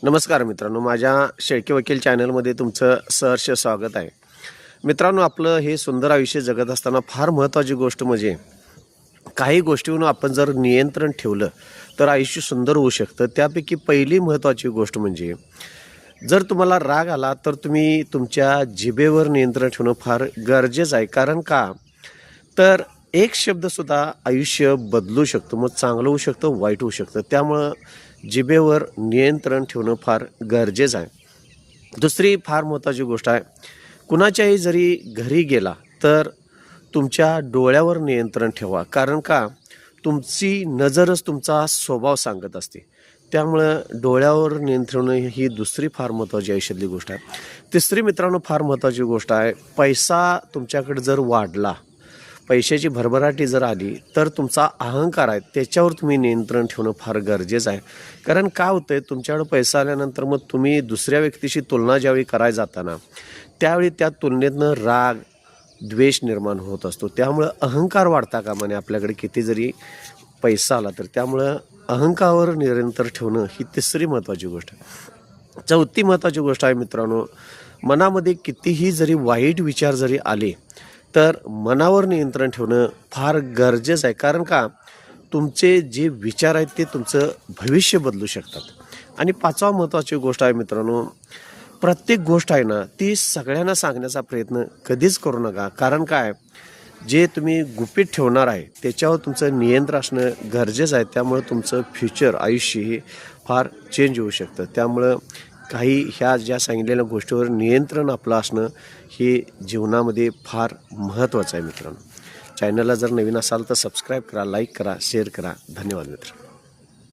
नमस्कार मित्रांनो, माझ्या शेळके वकील चॅनलमध्ये तुमचं सहर्ष स्वागत आहे. मित्रांनो, आपलं हे सुंदर आयुष्य जगत असताना फार महत्त्वाची गोष्ट म्हणजे काही गोष्टींवर आपण जर नियंत्रण ठेवलं तर आयुष्य सुंदर होऊ शकतं. त्यापैकी पहिली महत्त्वाची गोष्ट म्हणजे जर तुम्हाला राग आला तर तुम्ही तुमच्या जिभेवर नियंत्रण ठेवणं फार गरजेचं आहे. कारण का तर एक शब्दसुद्धा आयुष्य बदलू शकतो, मग चांगलं होऊ शकतं, वाईट होऊ शकतं. त्यामुळं जिभेवर नियंत्रण ठेवणं फार गरजेचं आहे. दुसरी फार महत्त्वाची गोष्ट आहे, कुणाच्याही जरी घरी गेला तर तुमच्या डोळ्यावर नियंत्रण ठेवा. कारण का तुमची नजरच तुमचा स्वभाव सांगत असते. त्यामुळं डोळ्यावर नियंत्रण ही दुसरी फार महत्त्वाची आयुष्यातली गोष्ट आहे. तिसरी मित्रांनो फार महत्त्वाची गोष्ट आहे, पैसा तुमच्याकडे जर वाढला, पैशाची भरभराटी जर आली तर तुमचा अहंकार आहे त्याच्यावर तुम्ही नियंत्रण ठेवणं फार गरजेचं आहे. कारण काय होतं आहे, तुमच्याकडे पैसा आल्यानंतर मग तुम्ही दुसऱ्या व्यक्तीशी तुलना ज्यावेळी करायला जाताना त्यावेळी त्या तुलनेतनं राग द्वेष निर्माण होत असतो. त्यामुळं अहंकार वाढता कामा नये आपल्याकडे किती जरी पैसा आला तर. त्यामुळं अहंकारावर निरंतर ठेवणं ही तिसरी महत्त्वाची गोष्ट आहे. चौथी महत्त्वाची गोष्ट आहे मित्रांनो, मनामध्ये कितीही जरी वाईट विचार जरी आले तर मनावर नियंत्रण ठेवणं फार गरजेचं आहे. कारण का तुमचे जे विचार आहेत ते तुमचं भविष्य बदलू शकतात. आणि पाचवा महत्त्वाची गोष्ट आहे मित्रांनो, प्रत्येक गोष्ट आहे ना ती सगळ्यांना सांगण्याचा प्रयत्न कधीच करू नका. कारण काय जे तुम्ही गुपित ठेवणार आहे त्याच्यावर तुमचं नियंत्रण असणं गरजेचं आहे. त्यामुळं तुमचं फ्युचर आयुष्य हे फार चेंज होऊ शकतं. त्यामुळं काही ह्या ज्या सांगितलेल्या गोष्टीवर नियंत्रण आपलं असणं हे जीवनामध्ये फार महत्त्वाचं आहे मित्रांनो. चॅनलला जर नवीन असाल तर सबस्क्राईब करा, लाईक करा, शेअर करा. धन्यवाद मित्र.